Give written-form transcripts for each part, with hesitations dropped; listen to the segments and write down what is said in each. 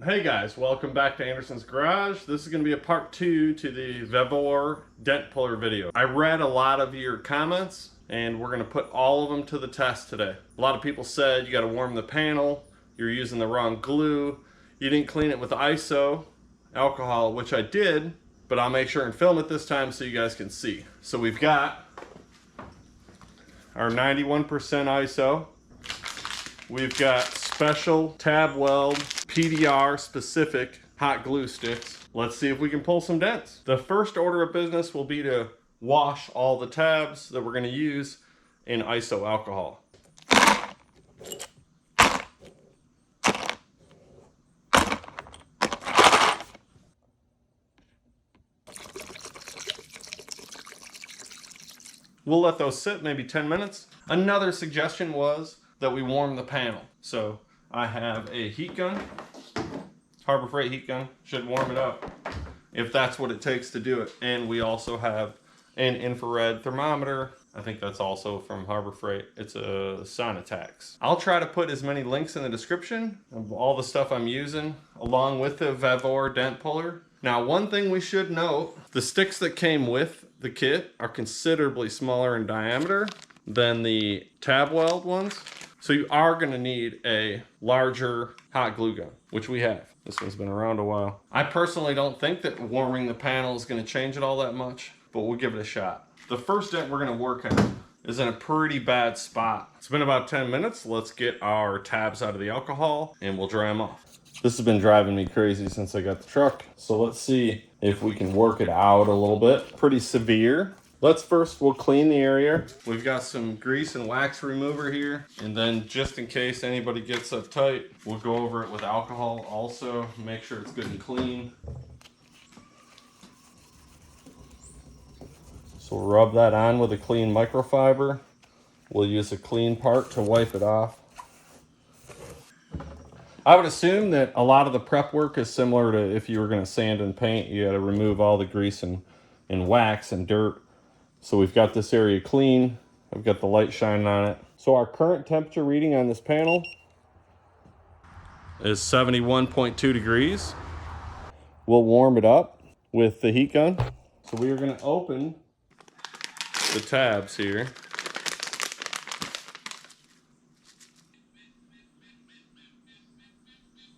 Hey guys, welcome back to Anderson's Garage. This is going to be a part 2 to the Vevor dent puller video. I read a lot of your comments and we're going to put all of them to the test today. A lot of people said you got to warm the panel, you're using the wrong glue, you didn't clean it with ISO alcohol, which I did, but I'll make sure and film it this time so you guys can see. So we've got our 91% ISO. We've got special tab weld PDR specific hot glue sticks. Let's see if we can pull some dents. The first order of business will be to wash all the tabs that we're going to use in ISO alcohol. We'll let those sit maybe 10 minutes. Another suggestion was that we warm the panel. So I have a heat gun, Harbor Freight heat gun, should warm it up if that's what it takes to do it. And we also have an infrared thermometer. I think that's also from Harbor Freight. It's a Sonatax. I'll try to put as many links in the description of all the stuff I'm using along with the Vevor dent puller. Now, one thing we should note, the sticks that came with the kit are considerably smaller in diameter than the tab weld ones. So you are going to need a larger hot glue gun, which we have. This one's been around a while. I personally don't think that warming the panel is going to change it all that much, but we'll give it a shot. The first dent we're going to work on is in a pretty bad spot. It's been about 10 minutes. Let's get our tabs out of the alcohol and we'll dry them off. This has been driving me crazy since I got the truck. So let's see if we can work it out a little bit. Pretty severe. We'll clean the area. We've got some grease and wax remover here. And then just in case anybody gets uptight, we'll go over it with alcohol also. Make sure it's good and clean. So we'll rub that on with a clean microfiber. We'll use a clean part to wipe it off. I would assume that a lot of the prep work is similar to if you were going to sand and paint. You got to remove all the grease and wax and dirt. So we've got this area clean. I've got the light shining on it. So our current temperature reading on this panel is 71.2 degrees. We'll warm it up with the heat gun. So we are going to open the tabs here.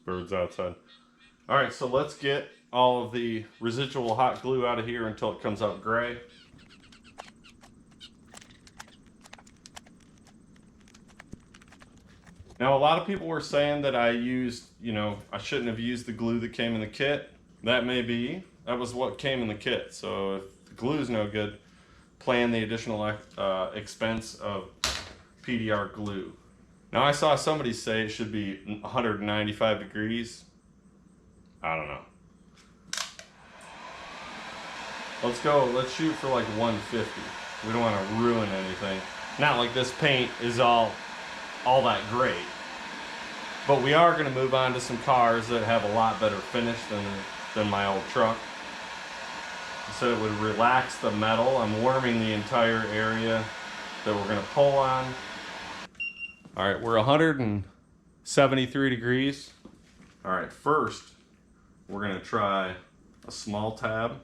Birds outside. All right, so let's get all of the residual hot glue out of here until it comes out gray. Now, a lot of people were saying that I shouldn't have used the glue that came in the kit. That may be. That was what came in the kit. So if the glue is no good, plan the additional expense of PDR glue. Now, I saw somebody say it should be 195 degrees. I don't know. Let's shoot for like 150. We don't want to ruin anything. Not like this paint is all that great. But we are going to move on to some cars that have a lot better finish than my old truck. So it would relax the metal. I'm warming the entire area that we're going to pull on. All right, we're 173 degrees. All right, first we're going to try a small tab.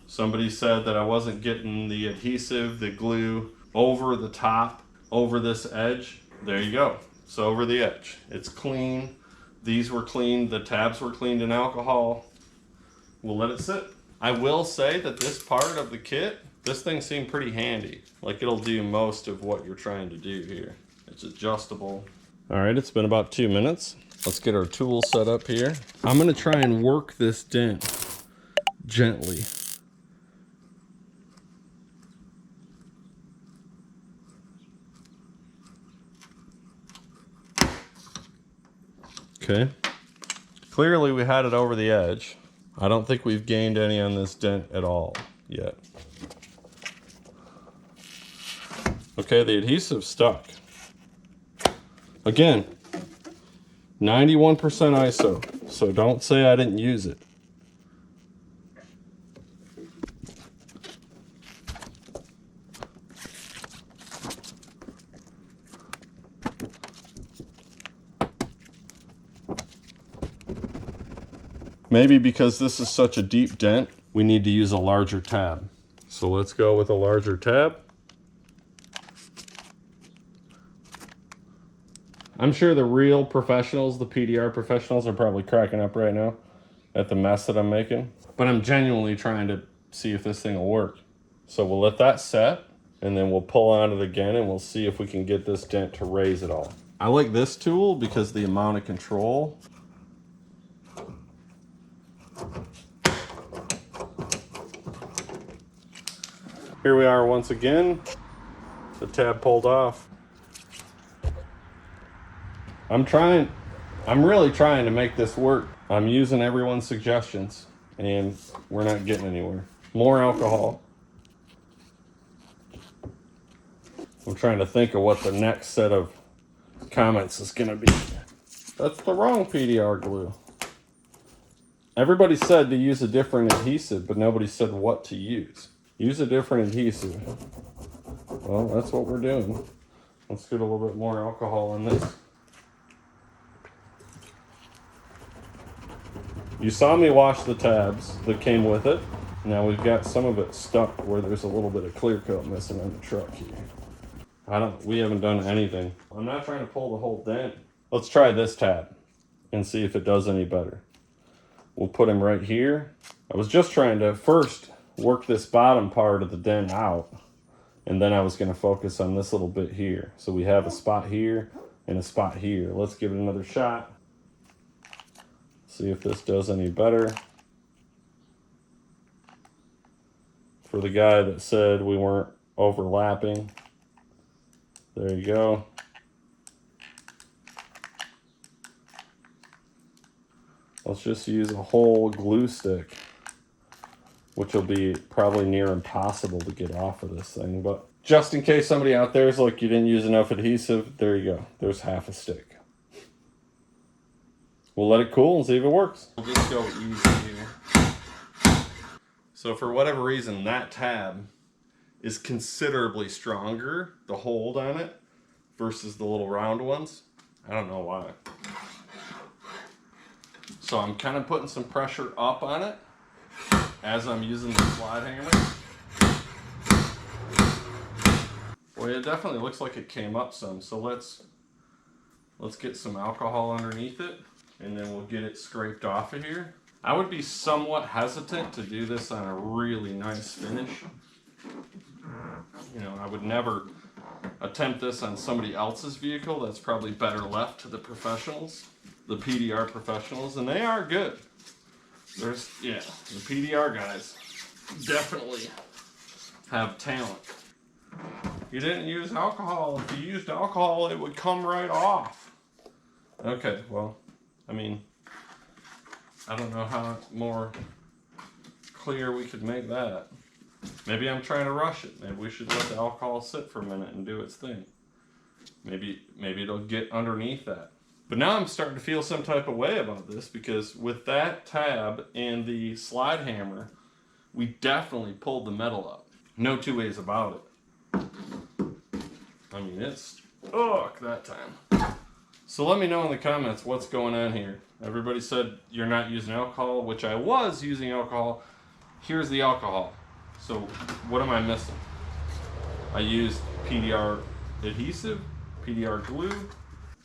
Somebody said that I wasn't getting the adhesive, the glue, over the top, over this edge. There you go. So over the edge. It's clean. These were cleaned. The tabs were cleaned in alcohol. We'll let it sit. I will say that this part of the kit, this thing seemed pretty handy. Like it'll do most of what you're trying to do here. It's adjustable. All right, it's been about 2 minutes. Let's get our tool set up here. I'm gonna try and work this dent gently. Okay, clearly we had it over the edge. I don't think we've gained any on this dent at all yet. Okay, the adhesive stuck. Again, 91% ISO, so don't say I didn't use it. Maybe because this is such a deep dent, we need to use a larger tab. So let's go with a larger tab. I'm sure the real professionals, the PDR professionals, are probably cracking up right now at the mess that I'm making. But I'm genuinely trying to see if this thing will work. So we'll let that set, and then we'll pull on it again, and we'll see if we can get this dent to raise at all. I like this tool because the amount of control. Here we are once again. The tab pulled off. I'm really trying to make this work. I'm using everyone's suggestions, and we're not getting anywhere. More alcohol. I'm trying to think of what the next set of comments is gonna be. That's the wrong PDR glue. Everybody said to use a different adhesive, but nobody said what to use. Use a different adhesive. Well, that's what we're doing. Let's get a little bit more alcohol in this. You saw me wash the tabs that came with it. Now we've got some of it stuck where there's a little bit of clear coat missing on the truck here. We haven't done anything. I'm not trying to pull the whole dent. Let's try this tab and see if it does any better. We'll put him right here. I was just trying to first work this bottom part of the dent out, and then I was going to focus on this little bit here. So we have a spot here and a spot here. Let's give it another shot. See if this does any better. For the guy that said we weren't overlapping, there you go. Let's just use a whole glue stick, which will be probably near impossible to get off of this thing. But just in case somebody out there is like, you didn't use enough adhesive, there you go. There's half a stick. We'll let it cool and see if it works. We'll just go easy here. So for whatever reason, that tab is considerably stronger, the hold on it, versus the little round ones. I don't know why. So I'm kind of putting some pressure up on it as I'm using the slide hammer. Well, it definitely looks like it came up some. So let's get some alcohol underneath it, and then we'll get it scraped off of here. I would be somewhat hesitant to do this on a really nice finish. You know, I would never attempt this on somebody else's vehicle. That's probably better left to the professionals, the PDR professionals, and they are good. The PDR guys definitely have talent. You didn't use alcohol. If you used alcohol, it would come right off. Okay, well, I mean, I don't know how more clear we could make that. Maybe I'm trying to rush it. Maybe we should let the alcohol sit for a minute and do its thing. Maybe it'll get underneath that. But now I'm starting to feel some type of way about this, because with that tab and the slide hammer, we definitely pulled the metal up. No two ways about it. I mean, it's stuck that time. So let me know in the comments what's going on here. Everybody said you're not using alcohol, which I was using alcohol. Here's the alcohol. So what am I missing? I used PDR adhesive, PDR glue.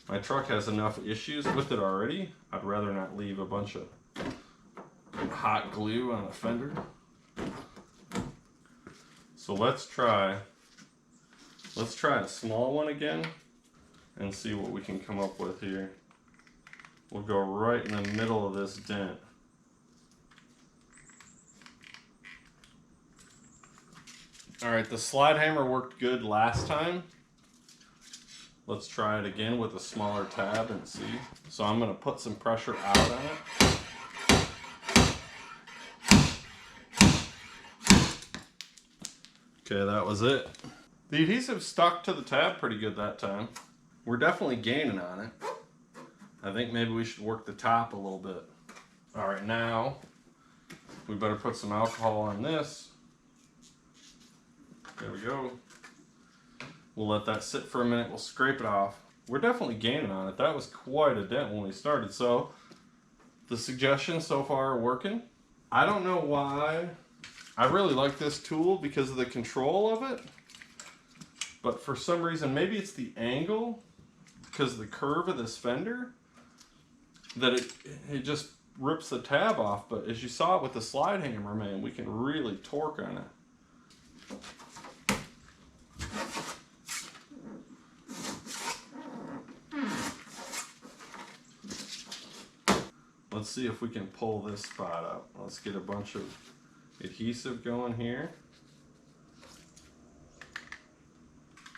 My truck has enough issues with it already. I'd rather not leave a bunch of hot glue on a fender. So let's try a small one again and see what we can come up with here. We'll go right in the middle of this dent. All right, the slide hammer worked good last time. Let's try it again with a smaller tab and see. So I'm gonna put some pressure out on it. Okay, that was it. The adhesive stuck to the tab pretty good that time. We're definitely gaining on it. I think maybe we should work the top a little bit. All right, now we better put some alcohol on this. There we go. We'll let that sit for a minute. We'll scrape it off. We're definitely gaining on it. That was quite a dent when we started. So The suggestions so far are working. I don't know why. I really like this tool because of the control of it. But for some reason, maybe it's the angle, because of the curve of this fender, that it just rips the tab off. But as you saw it with the slide hammer, man, we can really torque on it. Let's see if we can pull this spot up. Let's get a bunch of adhesive going here.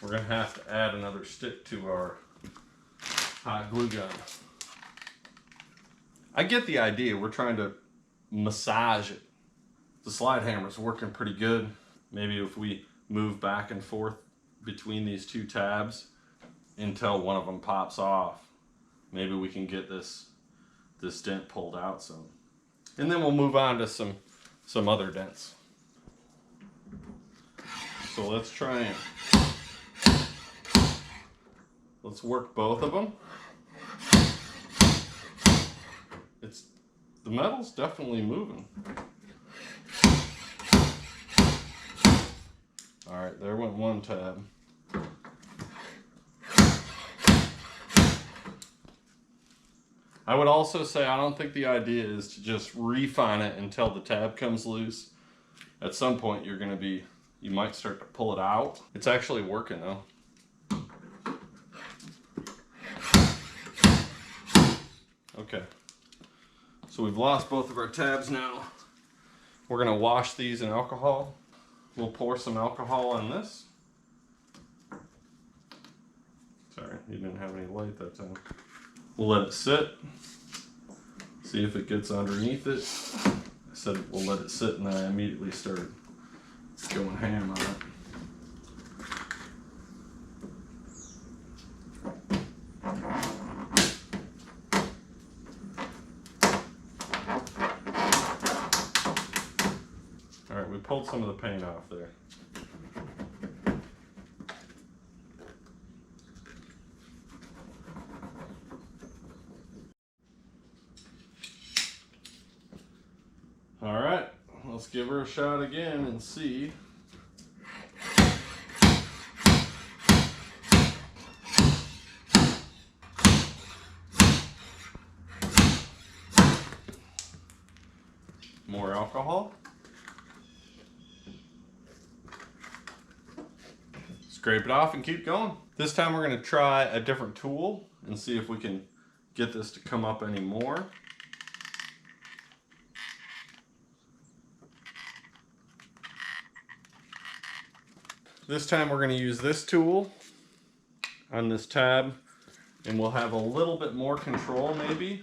We're going to have to add another stick to our hot glue gun. I get the idea. We're trying to massage it. The slide hammer's working pretty good. Maybe if we move back and forth between these two tabs until one of them pops off, maybe we can get this dent pulled out some. And then we'll move on to some other dents. So let's try and let's work both of them. The metal's definitely moving. All right, there went one tab. I would also say I don't think the idea is to just refine it until the tab comes loose. At some point you might start to pull it out. It's actually working though. Okay, so we've lost both of our tabs now. We're gonna wash these in alcohol. We'll pour some alcohol on this. Sorry, you didn't have any light that time. We'll let it sit. See if it gets underneath it. I said we'll let it sit, and then I immediately started going ham on it. All right, we pulled some of the paint off there. All right, let's give her a shot again and see. More alcohol. Scrape it off and keep going. This time we're going to try a different tool and see if we can get this to come up any more. This time we're going to use this tool on this tab, and we'll have a little bit more control maybe.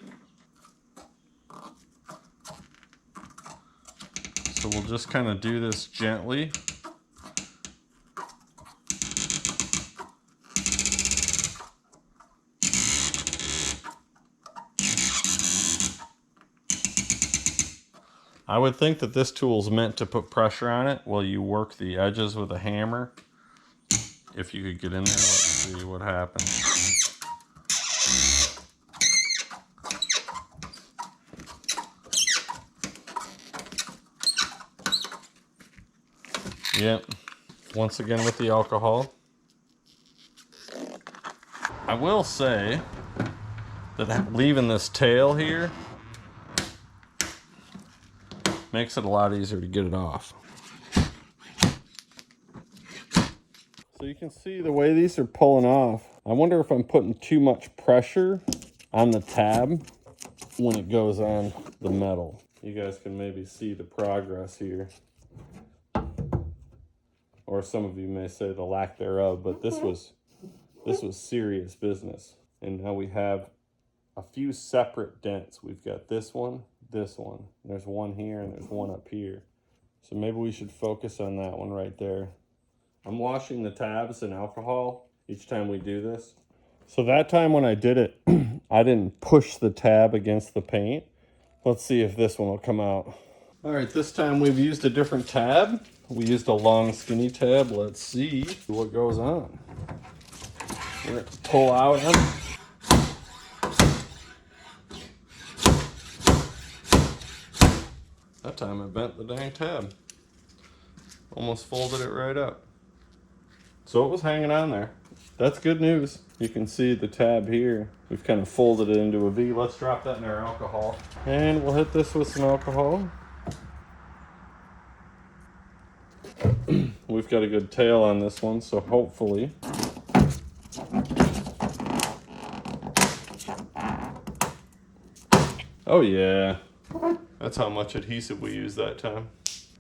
So we'll just kind of do this gently. I would think that this tool is meant to put pressure on it while you work the edges with a hammer. If you could get in there, let's see what happens. Yep, once again with the alcohol. I will say that leaving this tail here makes it a lot easier to get it off. So you can see the way these are pulling off. I wonder if I'm putting too much pressure on the tab when it goes on the metal. You guys can maybe see the progress here. Or some of you may say the lack thereof, but this was serious business. And now we have a few separate dents. We've got this one. There's one here and there's one up here. So maybe we should focus on that one right there. I'm washing the tabs in alcohol each time we do this. So that time when I did it, I didn't push the tab against the paint. Let's see if this one will come out. All right, this time we've used a different tab. We used a long skinny tab. Let's see what goes on. We're gonna pull out on it. That time I bent the dang tab. Almost folded it right up. So it was hanging on there. That's good news. You can see the tab here. We've kind of folded it into a V. Let's drop that in our alcohol. And we'll hit this with some alcohol. We've got a good tail on this one, so hopefully. Oh yeah. That's how much adhesive we used that time.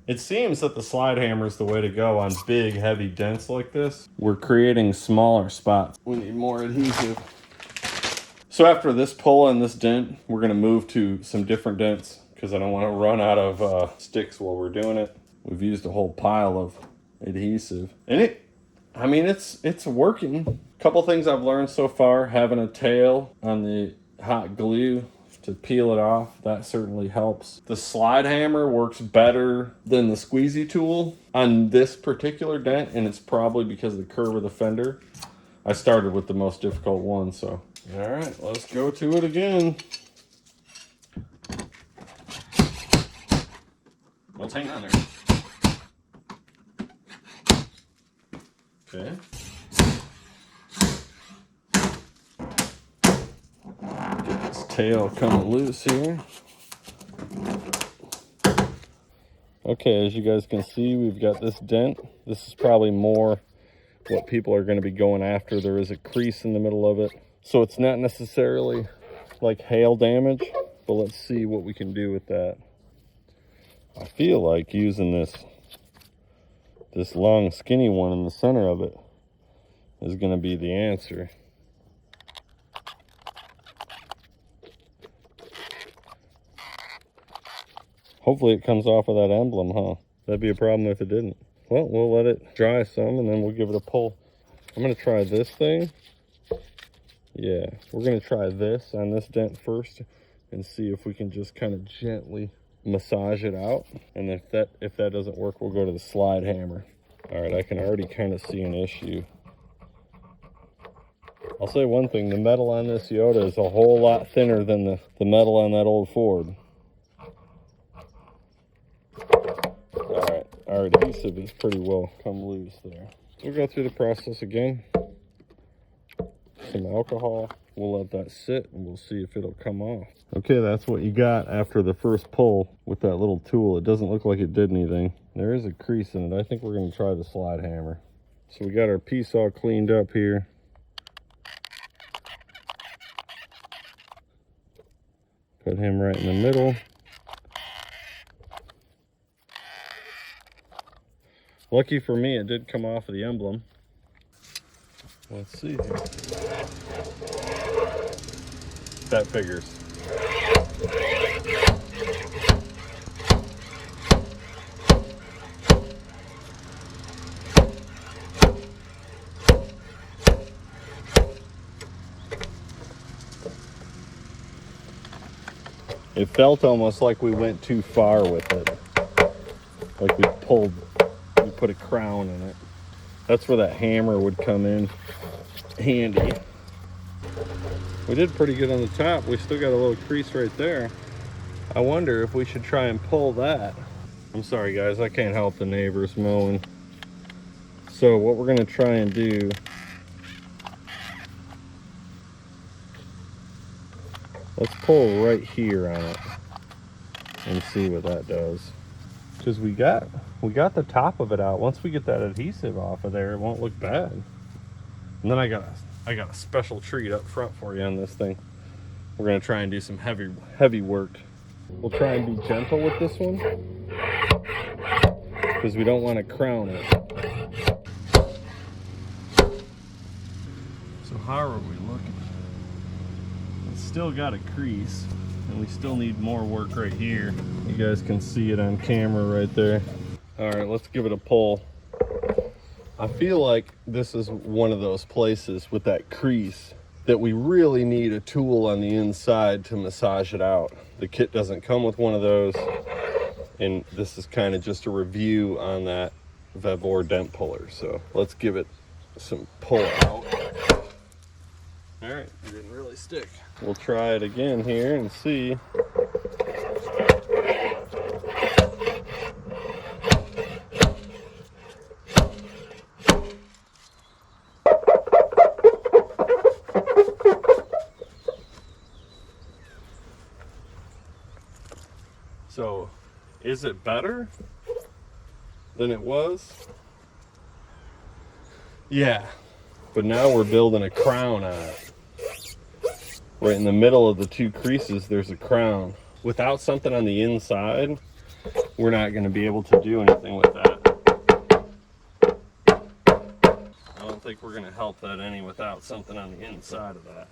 It seems that the slide hammer is the way to go on big, heavy dents like this. We're creating smaller spots. We need more adhesive. So after this pull and this dent, we're gonna move to some different dents because I don't want to run out of sticks while we're doing it. We've used a whole pile of adhesive. And it's working. A couple things I've learned so far, having a tail on the hot glue to peel it off, that certainly helps. The slide hammer works better than the squeezy tool on this particular dent, and it's probably because of the curve of the fender. I started with the most difficult one, so. All right, let's go to it again. Let's hang on there. Okay. Get this tail coming loose here. Okay, as you guys can see, we've got this dent. This is probably more what people are going to be going after. There is a crease in the middle of it. So it's not necessarily like hail damage, but let's see what we can do with that. I feel like using this long skinny one in the center of it is going to be the answer. Hopefully it comes off of that emblem, huh? That'd be a problem if it didn't. Well, we'll let it dry some and then we'll give it a pull. I'm going to try this thing. Yeah, we're going to try this on this dent first and see if we can just kind of gently massage it out. And if that doesn't work, we'll go to the slide hammer. All right, I can already kind of see an issue. I'll say one thing, the metal on this Yoda is a whole lot thinner than the metal on that old Ford. All right, our adhesive is pretty well come loose there. We'll go through the process again. Some alcohol, we'll let that sit and we'll see if it'll come off. Okay, that's what you got after the first pull with that little tool. It doesn't look like it did anything. There is a crease in it. I think we're going to try the slide hammer. So we got our piece all cleaned up here. Put him right in the middle. Lucky for me, it did come off of the emblem. Let's see. That figures. It felt almost like we went too far with it. Like we put a crown in it. That's where that hammer would come in handy. We did pretty good on the top. We still got a little crease right there. I wonder if we should try and pull that. I'm sorry guys, I can't help the neighbors mowing. So what we're gonna try and do, let's pull right here on it and see what that does. Because we got the top of it out. Once we get that adhesive off of there, it won't look bad. And then I got a special treat up front for you on this thing. We're gonna try and do some heavy work. We'll try and be gentle with this one because we don't want to crown it. So how are we looking? It's still got a crease and we still need more work right here. You guys can see it on camera right there. All right, let's give it a pull. I feel like this is one of those places with that crease that we really need a tool on the inside to massage it out. The kit doesn't come with one of those, and this is kind of just a review on that Vevor dent puller. So let's give it some pull out. All right, it didn't really stick. We'll try it again here and see. So, is it better than it was? Yeah, but now we're building a crown on it. Right in the middle of the two creases, there's a crown. Without something on the inside, we're not going to be able to do anything with that. I don't think we're going to help that any without something on the inside of that.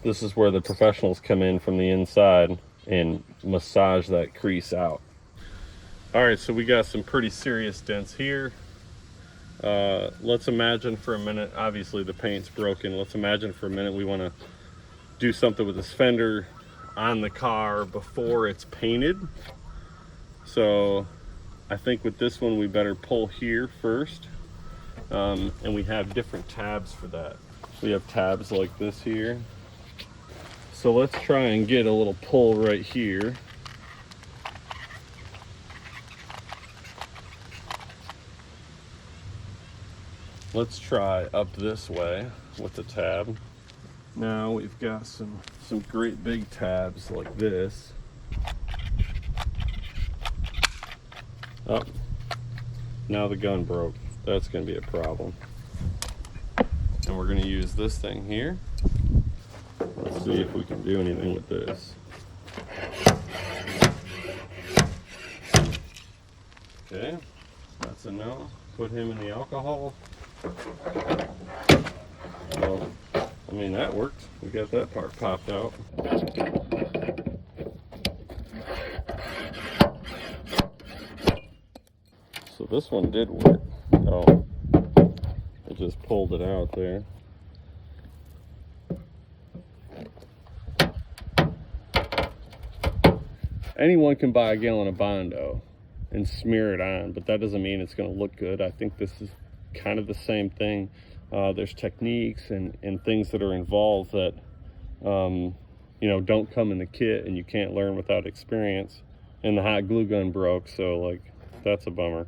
This is where the professionals come in from the inside and massage that crease out. All right, so we got some pretty serious dents here. Let's imagine for a minute, obviously the paint's broken. Let's imagine for a minute we want to do something with this fender on the car before it's painted. So I think with this one we better pull here first, and we have different tabs for that. We have tabs like this here. So let's try and get a little pull right here. Let's try up this way with the tab. Now we've got some great big tabs like this. Oh, now the gun broke. That's going to be a problem. And we're going to use this thing here. Let's see if we can do anything with this. Okay, that's a no. Put him in the alcohol. Well, I mean, that worked. We got that part popped out. So this one did work. Oh, it just pulled it out there. Anyone can buy a gallon of Bondo and smear it on, but that doesn't mean it's going to look good. I think this is kind of the same thing. There's techniques and things that are involved that you know, don't come in the kit, and you can't learn without experience. And the hot glue gun broke, so like that's a bummer.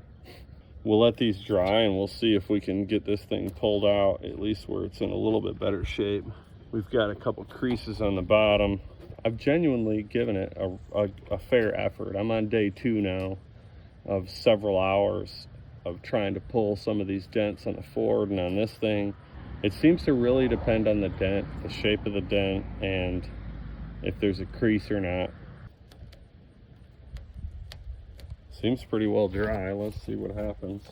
We'll let these dry and we'll see if we can get this thing pulled out, at least where it's in a little bit better shape. We've got a couple creases on the bottom. I've genuinely given it a fair effort. I'm on day 2 now of several hours of trying to pull some of these dents on the Ford and on this thing. It seems to really depend on the dent, the shape of the dent, and if there's a crease or not. Seems pretty well dry. Let's see what happens.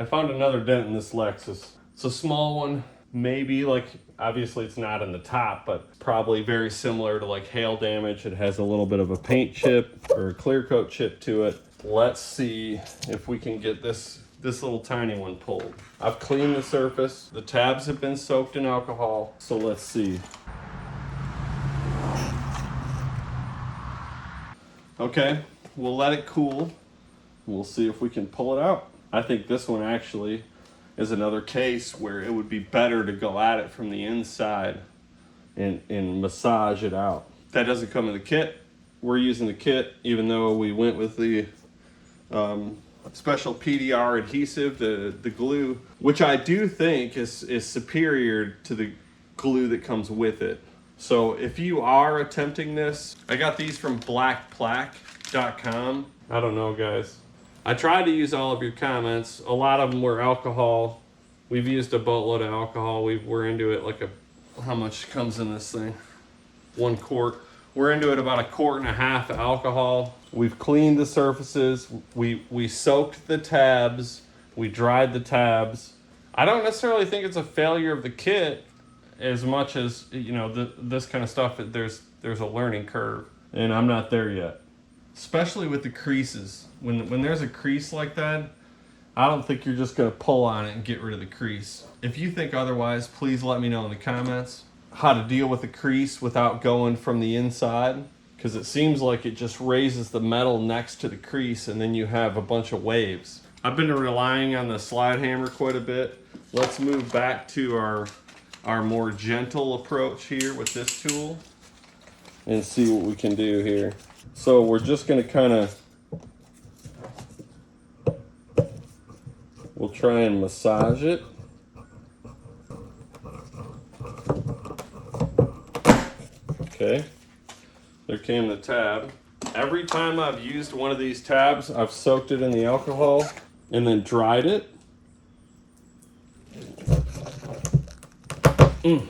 I found another dent in this Lexus. It's a small one, maybe, like, obviously it's not in the top, but probably very similar to like hail damage. It has a little bit of a paint chip or a clear coat chip to it. Let's see if we can get this little tiny one pulled. I've cleaned the surface. The tabs have been soaked in alcohol. So let's see. Okay, we'll let it cool. We'll see if we can pull it out. I think this one actually is another case where it would be better to go at it from the inside and massage it out. That doesn't come in the kit. We're using the kit, even though we went with the special PDR adhesive, the glue, which I do think is superior to the glue that comes with it. So if you are attempting this, I got these from blackplaque.com. I don't know, guys. I tried to use all of your comments. A lot of them were alcohol. We've used a boatload of alcohol. We're into it like how much comes in this thing? 1 quart. We're into it about 1.5 quarts of alcohol. We've cleaned the surfaces. We soaked the tabs. We dried the tabs. I don't necessarily think it's a failure of the kit as much as, you know, this kind of stuff. There's a learning curve, and I'm not there yet. Especially with the creases. When there's a crease like that, I don't think you're just gonna pull on it and get rid of the crease. If you think otherwise, please let me know in the comments how to deal with the crease without going from the inside, because it seems like it just raises the metal next to the crease and then you have a bunch of waves. I've been relying on the slide hammer quite a bit. Let's move back to our more gentle approach here with this tool and see what we can do here. So we're just going to kind of We'll try and massage it. Okay, there came the tab. Every time I've used one of these tabs, I've soaked it in the alcohol and then dried it. It's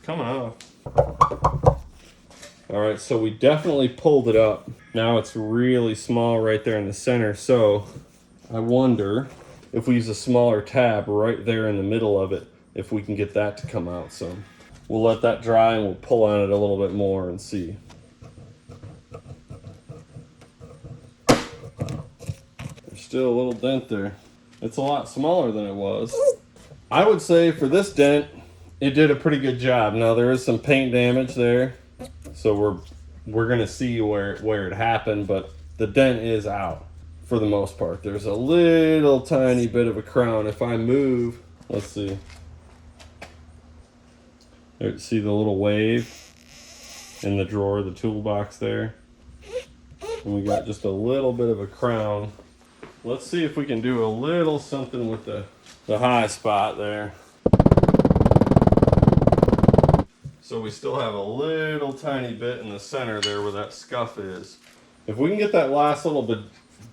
coming off. All right, so we definitely pulled it up. Now it's really small right there in the center. So I wonder if we use a smaller tab right there in the middle of it, if we can get that to come out. So we'll let that dry and we'll pull on it a little bit more and see. There's still a little dent there. It's a lot smaller than it was. I would say for this dent, it did a pretty good job. Now there is some paint damage there, so we're gonna see where it happened, but the dent is out for the most part. There's a little tiny bit of a crown. If I move, let's see. There, see the little wave in the drawer, the toolbox there? And we got just a little bit of a crown. Let's see if we can do a little something with the high spot there. So we still have a little tiny bit in the center there where that scuff is. If we can get that last little bit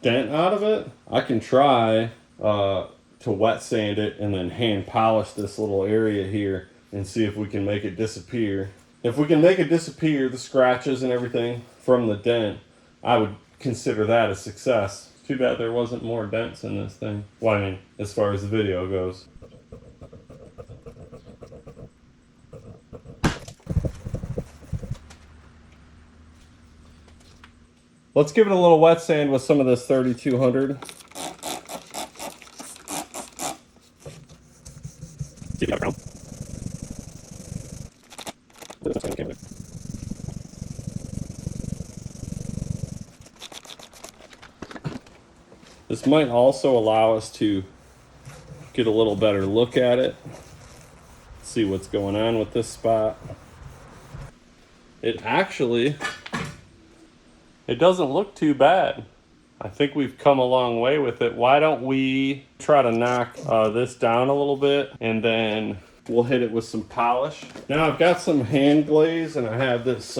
dent out of it, I can try to wet sand it and then hand polish this little area here and see if we can make it disappear. If we can make it disappear, the scratches and everything from the dent, I would consider that a success. Too bad there wasn't more dents in this thing. Well, I mean, as far as the video goes. Let's give it a little wet sand with some of this 3200. See if I can. This might also allow us to get a little better look at it. See what's going on with this spot. It doesn't look too bad. I think we've come a long way with it. Why don't we try to knock this down a little bit and then we'll hit it with some polish. Now I've got some hand glaze and I have this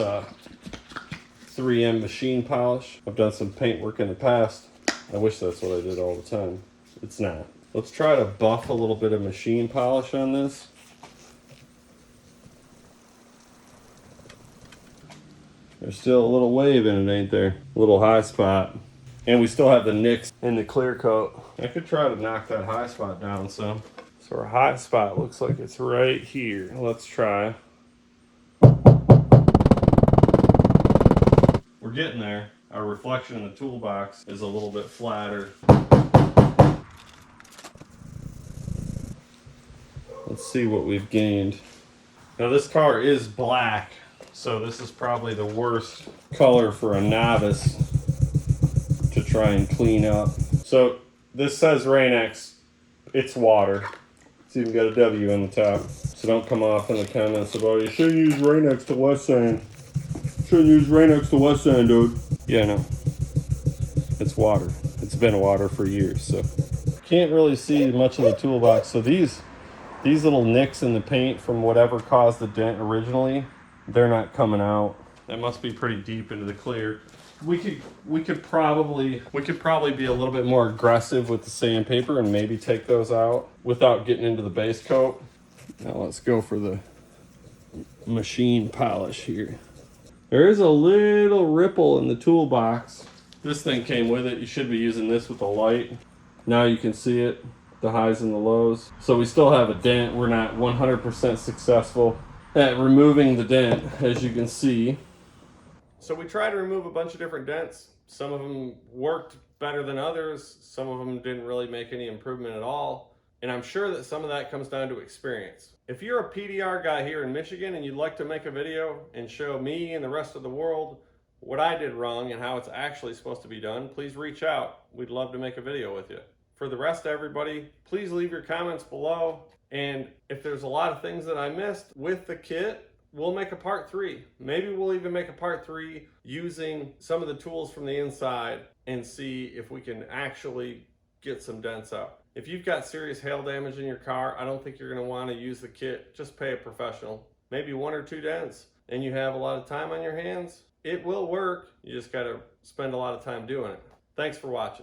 3M machine polish. I've done some paint work in the past. I wish that's what I did all the time. It's not. Let's try to buff a little bit of machine polish on this. There's still a little wave in it, ain't there? A little high spot. And we still have the nicks in the clear coat. I could try to knock that high spot down some. So our high spot looks like it's right here. Let's try. We're getting there. Our reflection in the toolbox is a little bit flatter. Let's see what we've gained. Now this car is black, so this is probably the worst color for a novice to try and clean up. So this says Rain-X, it's water. It's even got a W on the top. So don't come off in the comments about you shouldn't use Rain-X to wet sand. Shouldn't use Rain-X to wet sand, dude. Yeah, no. It's water. It's been water for years, so. Can't really see much of the toolbox. So these little nicks in the paint from whatever caused the dent originally, they're not coming out. That must be pretty deep into the clear. We could probably be a little bit more aggressive with the sandpaper and maybe take those out without getting into the base coat. Now let's go for the machine polish here. There is a little ripple in the toolbox. This thing came with it. You should be using this with a light. Now you can see it, the highs and the lows. So we still have a dent. We're not 100% successful at removing the dent, as you can see. So we tried to remove a bunch of different dents. Some of them worked better than others. Some of them didn't really make any improvement at all. And I'm sure that some of that comes down to experience. If you're a PDR guy here in Michigan and you'd like to make a video and show me and the rest of the world what I did wrong and how it's actually supposed to be done, please reach out. We'd love to make a video with you. For the rest of everybody, please leave your comments below. And if there's a lot of things that I missed with the kit, we'll make a part 3. Maybe we'll even make a part 3 using some of the tools from the inside and see if we can actually get some dents out. If you've got serious hail damage in your car, I don't think you're going to want to use the kit. Just pay a professional. Maybe 1 or 2 dents, and you have a lot of time on your hands. It will work. You just got to spend a lot of time doing it. Thanks for watching.